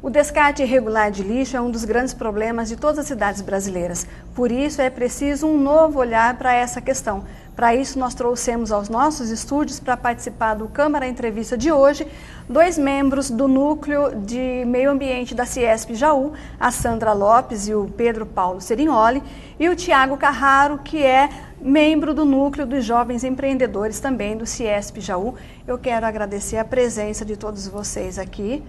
O descarte irregular de lixo é um dos grandes problemas de todas as cidades brasileiras. Por isso, é preciso um novo olhar para essa questão. Para isso, nós trouxemos aos nossos estúdios, para participar do Câmara Entrevista de hoje, 2 membros do Núcleo de Meio Ambiente da Ciesp Jaú, a Sandra Lopes e o Pedro Paulo Serignoli, e o Tiago Carraro, que é membro do Núcleo dos Jovens Empreendedores também do Ciesp Jaú. Eu quero agradecer a presença de todos vocês aqui.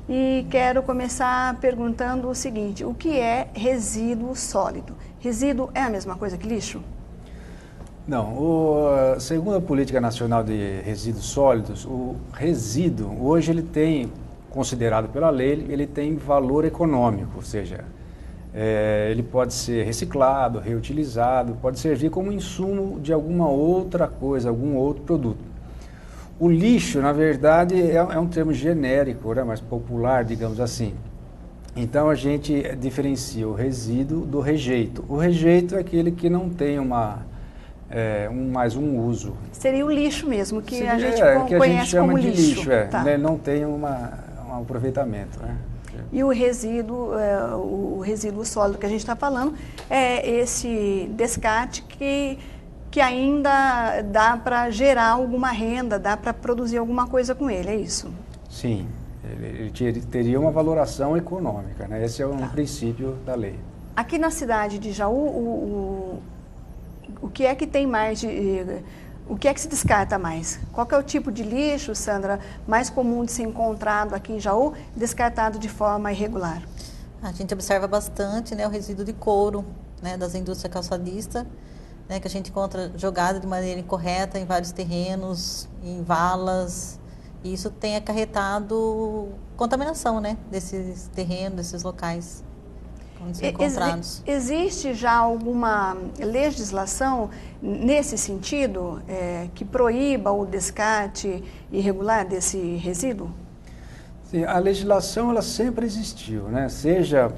E quero começar perguntando o seguinte: o que é resíduo sólido? Resíduo é a mesma coisa que lixo? Não, segundo a Política Nacional de Resíduos Sólidos, o resíduo, hoje ele tem, considerado pela lei, ele tem valor econômico, ou seja, ele pode ser reciclado, reutilizado, pode servir como insumo de alguma outra coisa, algum outro produto. O lixo, na verdade, é um termo genérico, né, mais popular, digamos assim. Então, a gente diferencia o resíduo do rejeito. O rejeito é aquele que não tem mais um uso. Seria o lixo mesmo, que Seria, a gente que conhece a gente chama como de lixo. Tá. Né, não tem um aproveitamento. Né? E o resíduo sólido que a gente está falando é esse descarte que ainda dá para gerar alguma renda, dá para produzir alguma coisa com ele, é isso? Sim, ele teria uma valoração econômica, né? Esse é um princípio da lei. Aqui na cidade de Jaú, o que é que tem mais o que é que se descarta mais? Qual que é o tipo de lixo, Sandra, mais comum de ser encontrado aqui em Jaú, descartado de forma irregular? A gente observa bastante, né, o resíduo de couro, né, das indústrias calçadistas, né, que a gente encontra jogado de maneira incorreta em vários terrenos, em valas, e isso tem acarretado contaminação, né, desses terrenos, desses locais onde são encontrados. Existe já alguma legislação nesse sentido que proíba o descarte irregular desse resíduo? Sim, a legislação ela sempre existiu, né? Seja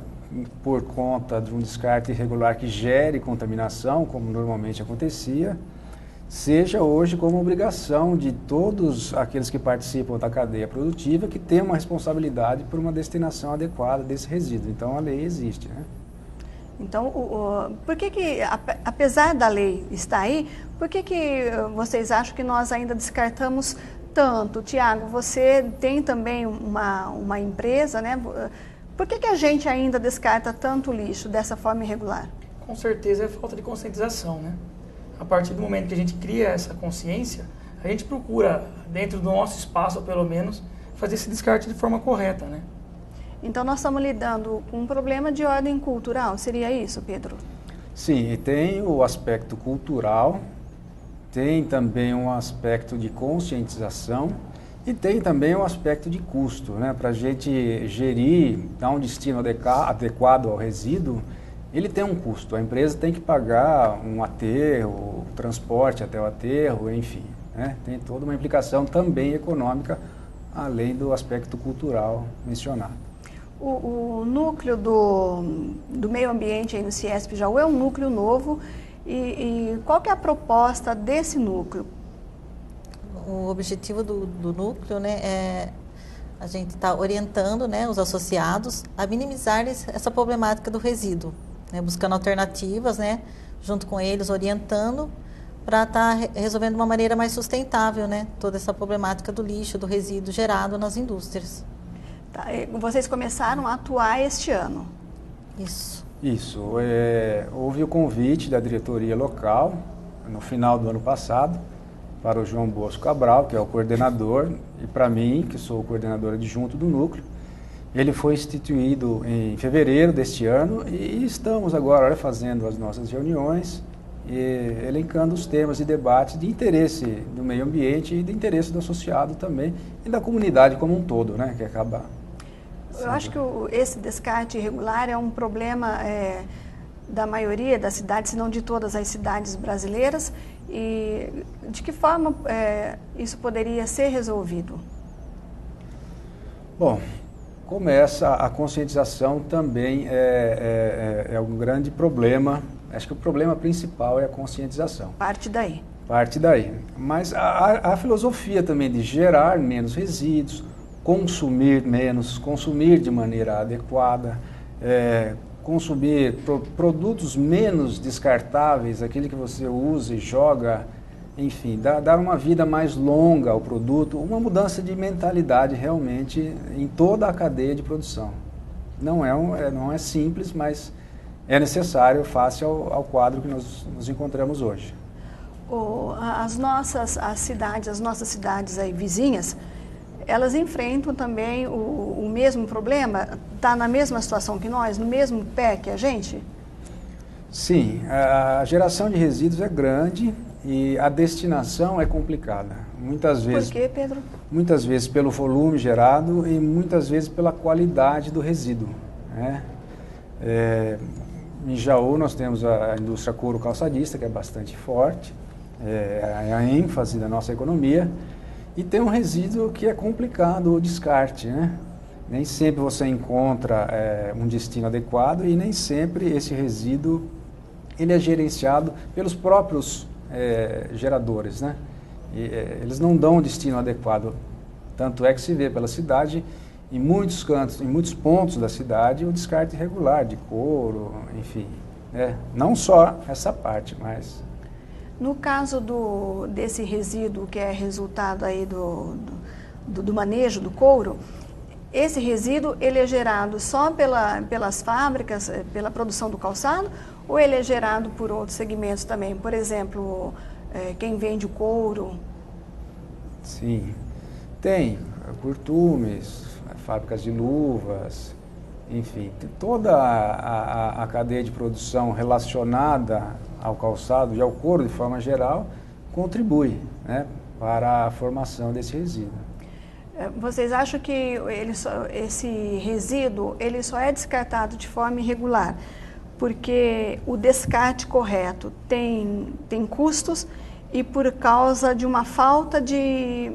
por conta de um descarte irregular que gere contaminação, como normalmente acontecia, seja hoje como obrigação de todos aqueles que participam da cadeia produtiva que tenham uma responsabilidade por uma destinação adequada desse resíduo. Então, a lei existe, né? Então, por que apesar da lei estar aí, por que vocês acham que nós ainda descartamos tanto? Tiago, você tem também uma empresa, né? Por que a gente ainda descarta tanto lixo dessa forma irregular? Com certeza é falta de conscientização, né? A partir do momento que a gente cria essa consciência, a gente procura, dentro do nosso espaço, pelo menos, fazer esse descarte de forma correta, né? Então, nós estamos lidando com um problema de ordem cultural, seria isso, Pedro? Sim, e tem o aspecto cultural, tem também um aspecto de conscientização e tem também um aspecto de custo, né? Para a gente gerir, dar um destino adequado ao resíduo, ele tem um custo. A empresa tem que pagar um aterro, o transporte até o aterro, enfim, né? Tem toda uma implicação também econômica, além do aspecto cultural mencionado. O núcleo do meio ambiente aí no Ciesp Jaú é um núcleo novo e qual que é a proposta desse núcleo? O objetivo do núcleo, né, é a gente está orientando, né, os associados a minimizar essa problemática do resíduo, né, buscando alternativas, né, junto com eles, orientando para estar resolvendo de uma maneira mais sustentável, né, toda essa problemática do lixo, do resíduo gerado nas indústrias. Tá, vocês começaram a atuar este ano? Isso. Isso. Houve o convite da diretoria local, no final do ano passado, para o João Bosco Cabral, que é o coordenador, e para mim, que sou o coordenador adjunto do núcleo. Ele foi instituído em fevereiro deste ano e estamos agora fazendo as nossas reuniões e elencando os temas de debate de interesse do meio ambiente e de interesse do associado também e da comunidade como um todo, né, que acaba... Eu acho que esse descarte irregular é um problema da maioria das cidades, se não de todas as cidades brasileiras. E de que forma isso poderia ser resolvido? Bom, começa a conscientização também é um grande problema. Acho que o problema principal é a conscientização. Parte daí. Parte daí. Mas a filosofia também de gerar menos resíduos, consumir menos, consumir de maneira adequada, consumir produtos menos descartáveis, aquele que você usa e joga, enfim, dar uma vida mais longa ao produto, uma mudança de mentalidade realmente em toda a cadeia de produção. Não é simples, mas é necessário face ao quadro que nós nos encontramos hoje. As nossas cidades aí vizinhas, elas enfrentam também o mesmo problema? Está na mesma situação que nós, no mesmo pé que a gente? Sim, a geração de resíduos é grande e a destinação é complicada. Muitas vezes, por quê, Pedro? Muitas vezes pelo volume gerado e muitas vezes pela qualidade do resíduo, né? Em Jaú nós temos a indústria couro calçadista, que é bastante forte, é a ênfase da nossa economia, e tem um resíduo que é complicado o descarte, né? Nem sempre você encontra um destino adequado e nem sempre esse resíduo ele é gerenciado pelos próprios geradores, né? Eles não dão um destino adequado. Tanto é que se vê pela cidade, em muitos cantos, em muitos pontos da cidade, o descarte irregular de couro, enfim. Não só essa parte, mas... No caso desse resíduo que é resultado aí do manejo do couro, esse resíduo ele é gerado só pelas fábricas, pela produção do calçado, ou ele é gerado por outros segmentos também? Por exemplo, quem vende o couro? Sim, tem curtumes, fábricas de luvas, enfim, toda a cadeia de produção relacionada ao calçado e ao couro de forma geral contribui, né, para a formação desse resíduo. Vocês acham que esse resíduo ele só é descartado de forma irregular porque o descarte correto tem custos e por causa de uma falta de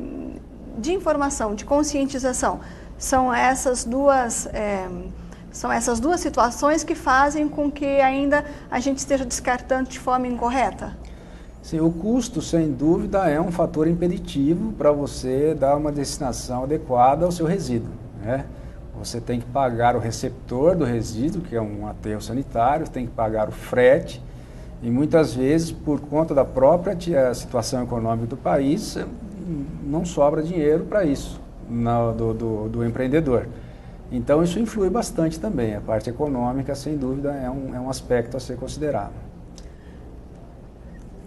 informação, de conscientização? São essas duas situações que fazem com que ainda a gente esteja descartando de forma incorreta? Sim, o custo, sem dúvida, é um fator impeditivo para você dar uma destinação adequada ao seu resíduo, né? Você tem que pagar o receptor do resíduo, que é um aterro sanitário, tem que pagar o frete, e muitas vezes, por conta da própria situação econômica do país, não sobra dinheiro para isso, do empreendedor. Então, isso influi bastante também. A parte econômica, sem dúvida, é um aspecto a ser considerado.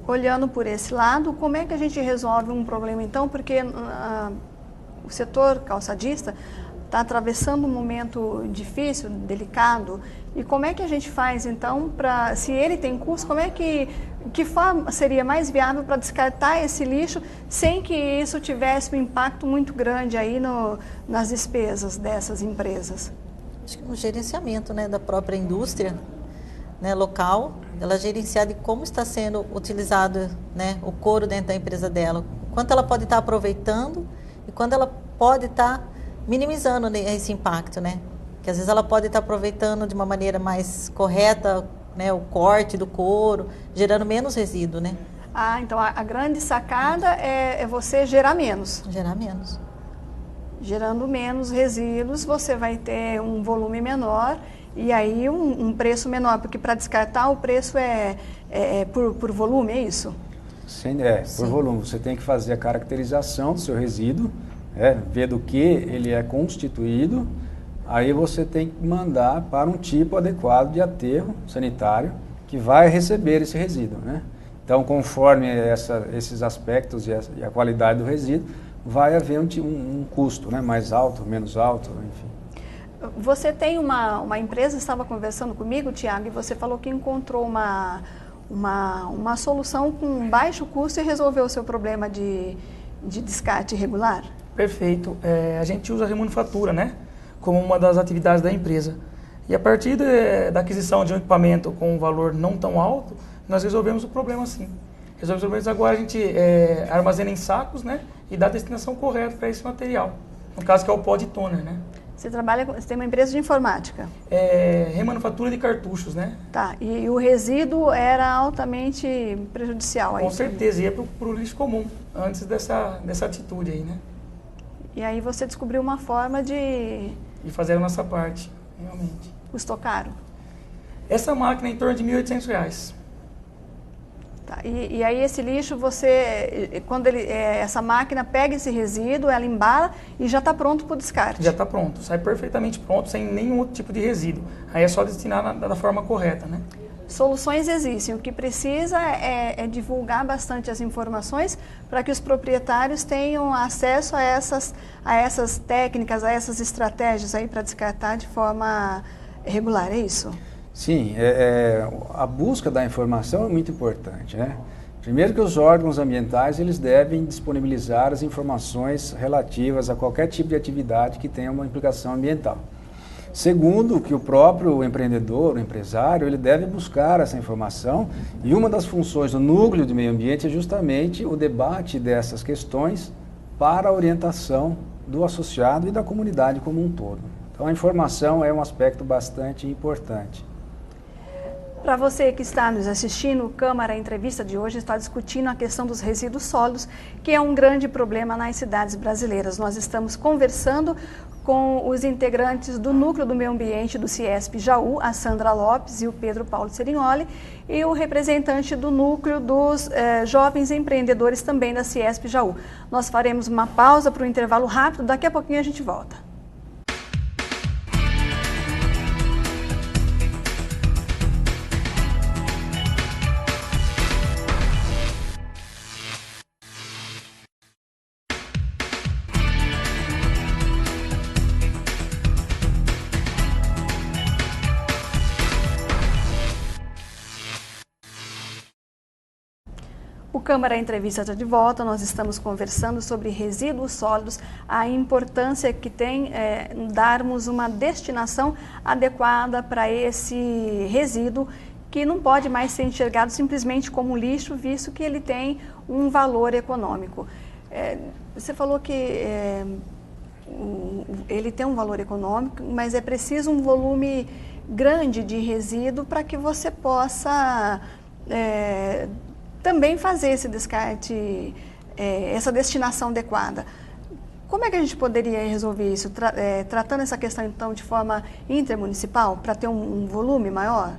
Olhando por esse lado, como é que a gente resolve um problema, então? Porque o setor calçadista está atravessando um momento difícil, delicado, e como é que a gente faz, então, se ele tem custo, que forma seria mais viável para descartar esse lixo sem que isso tivesse um impacto muito grande aí nas despesas dessas empresas? Acho que no gerenciamento, né, da própria indústria, né, local, ela gerenciar de como está sendo utilizado, né, o couro dentro da empresa dela, quanto ela pode estar aproveitando e quando ela pode estar minimizando, né, esse impacto, né? Que às vezes ela pode estar aproveitando de uma maneira mais correta, né, o corte do couro, gerando menos resíduo, né? Então a grande sacada é você gerar menos. Gerar menos. Gerando menos resíduos, você vai ter um volume menor e aí um preço menor, porque para descartar o preço é por volume, é isso? Sim, por volume. Você tem que fazer a caracterização do seu resíduo, ver do que ele é constituído, aí você tem que mandar para um tipo adequado de aterro sanitário que vai receber esse resíduo, né? Então, conforme esses aspectos e a qualidade do resíduo, vai haver um custo, né? Mais alto, menos alto, enfim. Você tem uma empresa, estava conversando comigo, Tiago, e você falou que encontrou uma solução com baixo custo e resolveu o seu problema de descarte irregular? Perfeito. A gente usa a remanufatura, né, como uma das atividades da empresa. E a partir da aquisição de um equipamento com um valor não tão alto, nós resolvemos o problema sim. Resolvemos o problema, agora a gente armazena em sacos, né, e dá a destinação correta para esse material. No caso que é o pó de toner, né. Você tem uma empresa de informática? Remanufatura de cartuchos, né. Tá, e o resíduo era altamente prejudicial? Com certeza, ia para o lixo comum, antes dessa atitude aí, né. E aí você descobriu uma forma de... E fazer a nossa parte, realmente. Custou caro? Essa máquina é em torno de R$ 1.800. Tá. E aí esse lixo, quando essa máquina pega esse resíduo, ela embala e já está pronto para o descarte? Já está pronto, sai perfeitamente pronto, sem nenhum outro tipo de resíduo. Aí é só destinar da forma correta, né? Soluções existem, o que precisa é divulgar bastante as informações para que os proprietários tenham acesso a essas técnicas, a essas estratégias aí para descartar de forma regular, é isso? Sim, a busca da informação é muito importante, né? Primeiro que os órgãos ambientais, eles devem disponibilizar as informações relativas a qualquer tipo de atividade que tenha uma implicação ambiental. Segundo, que o próprio empreendedor, o empresário, ele deve buscar essa informação, e uma das funções do núcleo de meio ambiente é justamente o debate dessas questões para a orientação do associado e da comunidade como um todo. Então a informação é um aspecto bastante importante. Para você que está nos assistindo, o Câmara Entrevista de hoje está discutindo a questão dos resíduos sólidos, que é um grande problema nas cidades brasileiras. Nós estamos conversando com os integrantes do Núcleo do Meio Ambiente do Ciesp Jaú, a Sandra Lopes e o Pedro Paulo Cerignoli, e o representante do Núcleo dos Jovens Empreendedores também da Ciesp Jaú. Nós faremos uma pausa para um intervalo rápido, daqui a pouquinho a gente volta. O Câmara Entrevista está de volta, nós estamos conversando sobre resíduos sólidos, a importância que tem darmos uma destinação adequada para esse resíduo, que não pode mais ser enxergado simplesmente como lixo, visto que ele tem um valor econômico. Você falou que ele tem um valor econômico, mas é preciso um volume grande de resíduo para que você possa... também fazer esse descarte, essa destinação adequada. Como é que a gente poderia resolver isso? Tratando essa questão, então, de forma intermunicipal, para ter um volume maior?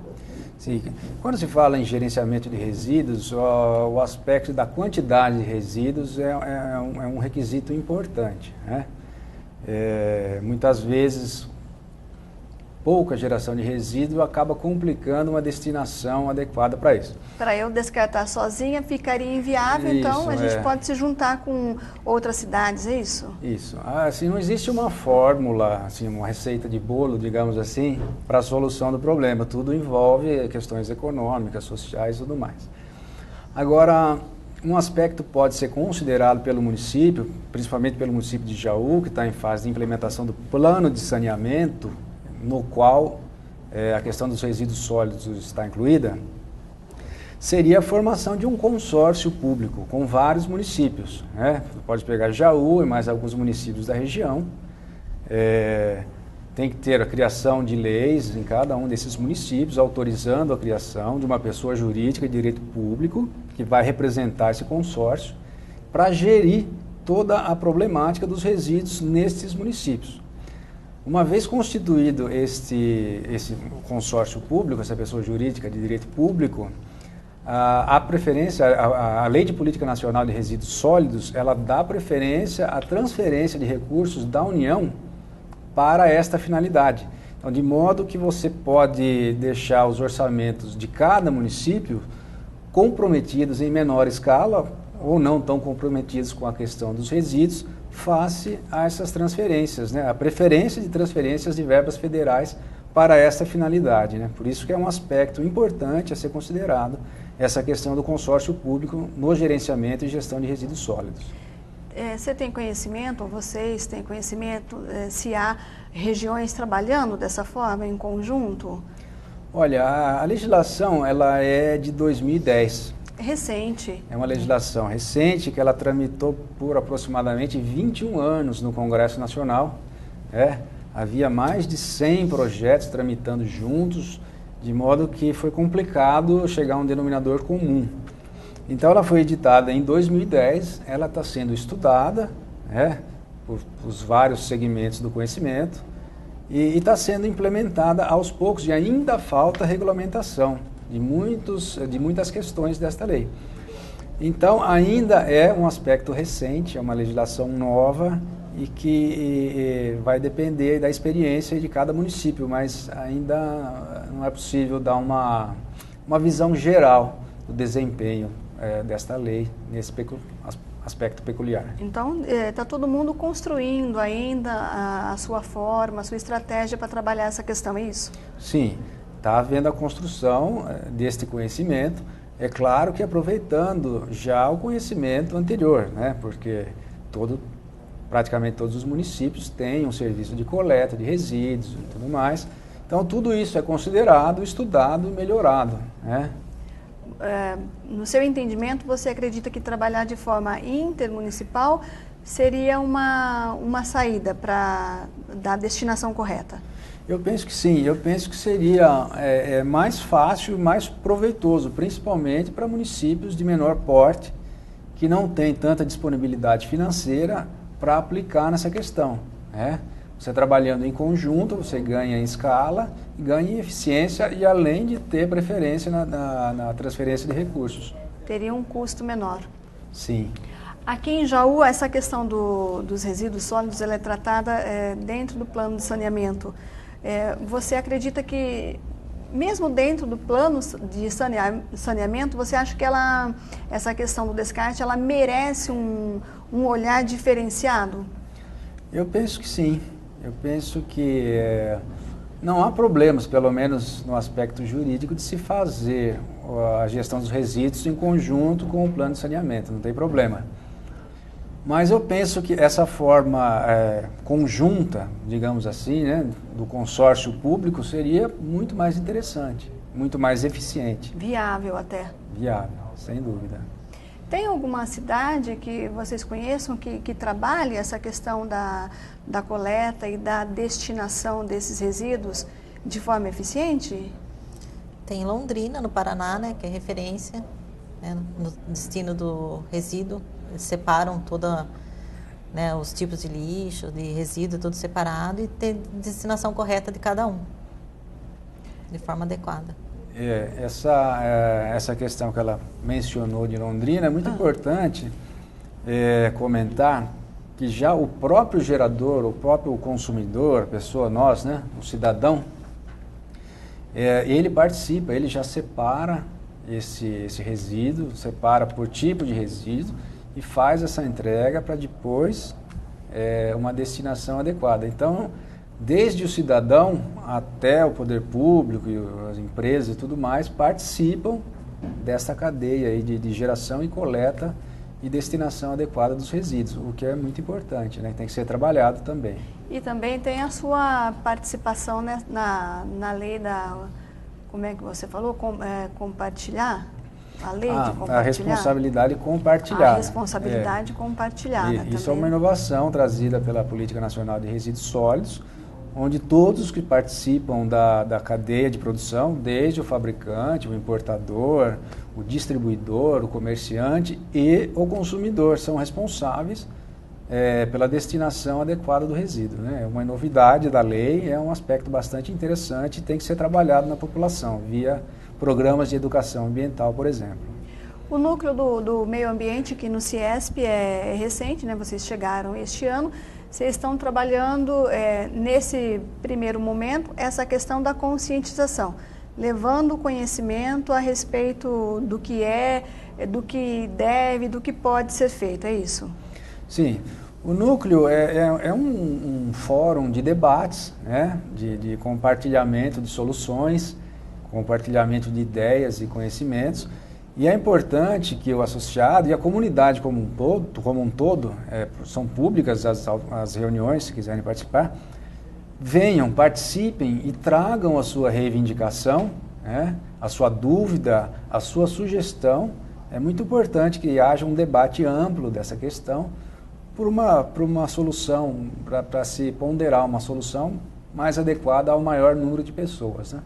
Sim. Quando se fala em gerenciamento de resíduos, o aspecto da quantidade de resíduos é um requisito importante, né? Muitas vezes, pouca geração de resíduo acaba complicando uma destinação adequada para isso. Para eu descartar sozinha ficaria inviável, Isso, então a gente pode se juntar com outras cidades, é isso? Isso. Assim, não existe uma fórmula, assim, uma receita de bolo, digamos assim, para a solução do problema. Tudo envolve questões econômicas, sociais e tudo mais. Agora, um aspecto pode ser considerado pelo município, principalmente pelo município de Jaú, que está em fase de implementação do plano de saneamento, no qual a questão dos resíduos sólidos está incluída, seria a formação de um consórcio público com vários municípios, né? Pode pegar Jaú e mais alguns municípios da região. Tem que ter a criação de leis em cada um desses municípios, autorizando a criação de uma pessoa jurídica de direito público, que vai representar esse consórcio, para gerir toda a problemática dos resíduos nesses municípios. Uma vez constituído esse consórcio público, essa pessoa jurídica de direito público, a Lei de Política Nacional de Resíduos Sólidos, ela dá preferência à transferência de recursos da União para esta finalidade. Então, de modo que você pode deixar os orçamentos de cada município comprometidos em menor escala, ou não tão comprometidos com a questão dos resíduos, face a essas transferências, né? A preferência de transferências de verbas federais para essa finalidade, né? Por isso que é um aspecto importante a ser considerado essa questão do consórcio público no gerenciamento e gestão de resíduos sólidos. Você tem conhecimento, ou vocês têm conhecimento, se há regiões trabalhando dessa forma, em conjunto? Olha, a legislação ela é de 2010. Recente. É uma legislação recente que ela tramitou por aproximadamente 21 anos no Congresso Nacional. Havia mais de 100 projetos tramitando juntos, de modo que foi complicado chegar a um denominador comum. Então ela foi editada em 2010, ela está sendo estudada, por os vários segmentos do conhecimento e está sendo implementada aos poucos, e ainda falta regulamentação de muitas questões desta lei. Então, ainda é um aspecto recente, é uma legislação nova e que vai depender da experiência de cada município, mas ainda não é possível dar uma visão geral do desempenho desta lei nesse aspecto peculiar. Então, está todo mundo construindo ainda a sua forma, a sua estratégia para trabalhar essa questão, é isso? Sim, está havendo a construção deste conhecimento, é claro que aproveitando já o conhecimento anterior, né? Porque praticamente todos os municípios têm um serviço de coleta de resíduos e tudo mais. Então, tudo isso é considerado, estudado e melhorado, né? No seu entendimento, você acredita que trabalhar de forma intermunicipal seria uma saída para dar a destinação correta? Eu penso que sim, eu penso que seria mais fácil e mais proveitoso, principalmente para municípios de menor porte, que não têm tanta disponibilidade financeira para aplicar nessa questão, né? Você trabalhando em conjunto, você ganha em escala, ganha em eficiência e além de ter preferência na transferência de recursos. Teria um custo menor. Sim. Aqui em Jaú, essa questão dos resíduos sólidos ela é tratada dentro do plano de saneamento. Você acredita que, mesmo dentro do plano de saneamento, você acha que essa questão do descarte ela merece um olhar diferenciado? Eu penso que sim. Eu penso que não há problemas, pelo menos no aspecto jurídico, de se fazer a gestão dos resíduos em conjunto com o plano de saneamento, não tem problema. Mas eu penso que essa forma conjunta, digamos assim, né, do consórcio público seria muito mais interessante, muito mais eficiente. Viável até. Viável, sem dúvida. Tem alguma cidade que vocês conheçam que trabalhe essa questão da coleta e da destinação desses resíduos de forma eficiente? Tem Londrina, no Paraná, né, que é referência, né, no destino do resíduo. Eles separam os tipos de lixo, de resíduo, tudo separado e tem destinação correta de cada um, de forma adequada. Essa questão que ela mencionou de Londrina é muito importante comentar que já o próprio gerador, o próprio consumidor, a pessoa, nós, né, o cidadão, ele participa, ele já separa esse resíduo, separa por tipo de resíduo e faz essa entrega para depois uma destinação adequada. Então, desde o cidadão até o poder público e as empresas e tudo mais participam dessa cadeia aí de geração e coleta e destinação adequada dos resíduos, o que é muito importante, né? Tem que ser trabalhado também. E também tem a sua participação, né, na lei como é que você falou? Compartilhar? A lei de compartilhar? A responsabilidade compartilhada. A responsabilidade compartilhada também. Isso é uma inovação trazida pela Política Nacional de Resíduos Sólidos, onde todos que participam da cadeia de produção, desde o fabricante, o importador, o distribuidor, o comerciante e o consumidor, são responsáveis pela destinação adequada do resíduo, né? É uma novidade da lei, é um aspecto bastante interessante e tem que ser trabalhado na população, via programas de educação ambiental, por exemplo. O núcleo do meio ambiente aqui no CIESP é recente, né? Vocês chegaram este ano. Vocês estão trabalhando, nesse primeiro momento, essa questão da conscientização, levando o conhecimento a respeito do que do que deve, do que pode ser feito, é isso? Sim. O núcleo é um fórum de debates, né, de compartilhamento de soluções, compartilhamento de ideias e conhecimentos. E é importante que o associado e a comunidade como um todo, são públicas as reuniões, se quiserem participar, venham, participem e tragam a sua reivindicação, né, a sua dúvida, a sua sugestão. É muito importante que haja um debate amplo dessa questão por uma solução, para se ponderar uma solução mais adequada ao maior número de pessoas, né?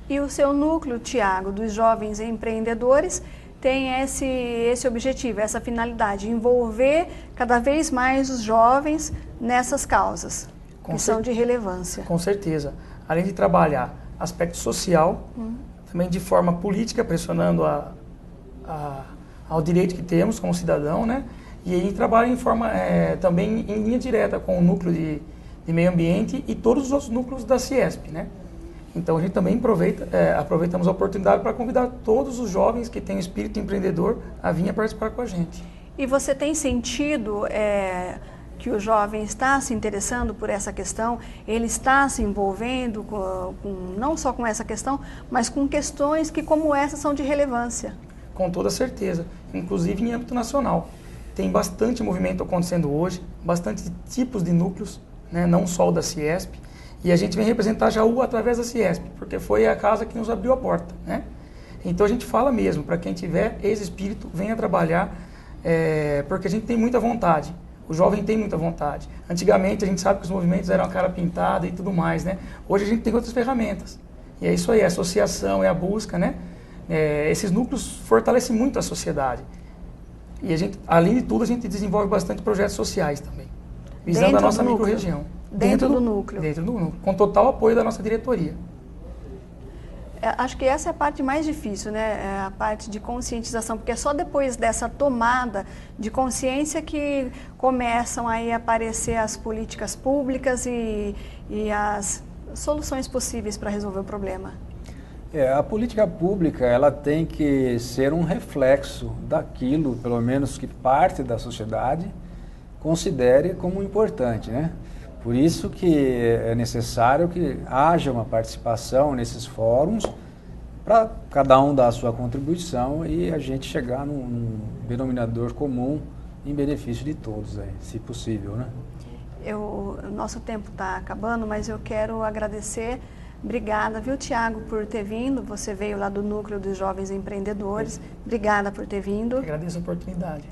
E o seu núcleo, Tiago, dos jovens empreendedores, tem esse objetivo, essa finalidade, envolver cada vez mais os jovens nessas causas que são de relevância. Com certeza. Além de trabalhar aspecto social, também de forma política, pressionando ao direito que temos como cidadão, né? E aí trabalha em forma também em linha direta com o núcleo de meio ambiente e todos os outros núcleos da Ciesp, né? Então a gente também aproveitamos a oportunidade para convidar todos os jovens que têm espírito empreendedor a vir participar com a gente. E você tem sentido que o jovem está se interessando por essa questão, ele está se envolvendo não só com essa questão, mas com questões que como essa são de relevância? Com toda certeza, inclusive em âmbito nacional. Tem bastante movimento acontecendo hoje, bastante tipos de núcleos, né, não só o da Ciesp, e a gente vem representar Jaú através da Ciesp, porque foi a casa que nos abriu a porta, né? Então a gente fala mesmo, para quem tiver esse espírito, venha trabalhar, porque a gente tem muita vontade. O jovem tem muita vontade. Antigamente a gente sabe que os movimentos eram a cara pintada e tudo mais, né? Hoje a gente tem outras ferramentas. E é isso aí, a associação, é a busca, né? Esses núcleos fortalecem muito a sociedade. E a gente, além de tudo, a gente desenvolve bastante projetos sociais também, visando a nossa microrregião. Dentro do núcleo. Dentro do núcleo, com total apoio da nossa diretoria. Acho que essa é a parte mais difícil, né? A parte de conscientização, porque é só depois dessa tomada de consciência que começam aí a aparecer as políticas públicas e as soluções possíveis para resolver o problema. A política pública ela tem que ser um reflexo daquilo, pelo menos que parte da sociedade considere como importante, né? Por isso que é necessário que haja uma participação nesses fóruns para cada um dar a sua contribuição e a gente chegar num denominador comum em benefício de todos, aí, se possível, né? Nosso tempo está acabando, mas eu quero agradecer. Obrigada, viu, Tiago, por ter vindo. Você veio lá do Núcleo dos Jovens Empreendedores. Obrigada por ter vindo. Eu agradeço a oportunidade.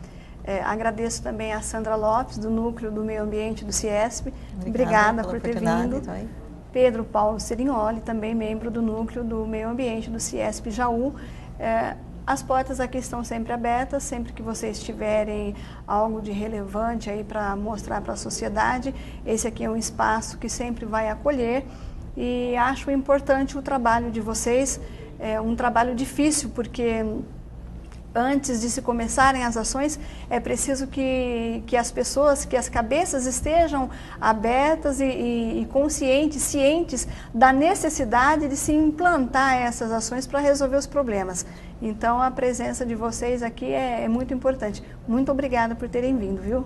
Agradeço também a Sandra Lopes, do Núcleo do Meio Ambiente do Ciesp. Obrigada por ter vindo. Também. Pedro Paulo Serignoli, também membro do Núcleo do Meio Ambiente do Ciesp Jaú. As portas aqui estão sempre abertas, sempre que vocês tiverem algo de relevante aí para mostrar para a sociedade. Esse aqui é um espaço que sempre vai acolher e acho importante o trabalho de vocês. É um trabalho difícil, porque antes de se começarem as ações, é preciso que as pessoas, que as cabeças estejam abertas e conscientes, cientes da necessidade de se implantar essas ações para resolver os problemas. Então, a presença de vocês aqui é muito importante. Muito obrigada por terem vindo, viu?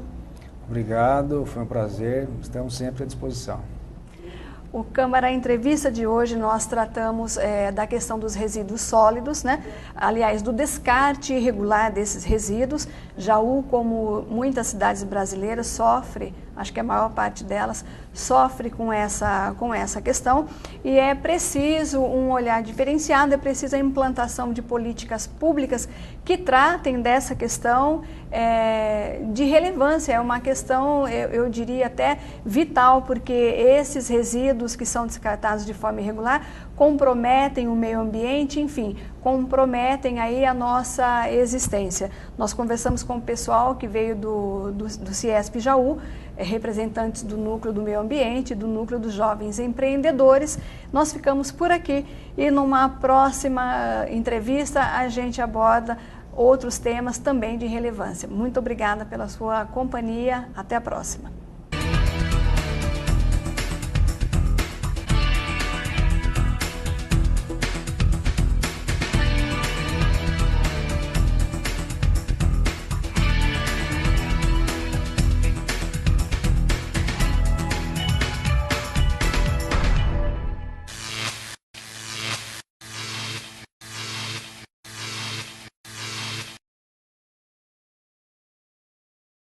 Obrigado, foi um prazer, estamos sempre à disposição. O Câmara Entrevista de hoje nós tratamos da questão dos resíduos sólidos, né? Aliás, do descarte irregular desses resíduos. Jaú, como muitas cidades brasileiras, sofre, acho que a maior parte delas, sofre com essa questão e é preciso um olhar diferenciado, é preciso a implantação de políticas públicas que tratem dessa questão de relevância, é uma questão, eu diria até vital, porque esses resíduos que são descartados de forma irregular comprometem o meio ambiente, enfim, comprometem aí a nossa existência. Nós conversamos com o pessoal que veio do Ciesp Jaú, representantes do Núcleo do Meio Ambiente, do Núcleo dos Jovens Empreendedores. Nós ficamos por aqui e numa próxima entrevista a gente aborda outros temas também de relevância. Muito obrigada pela sua companhia. Até a próxima.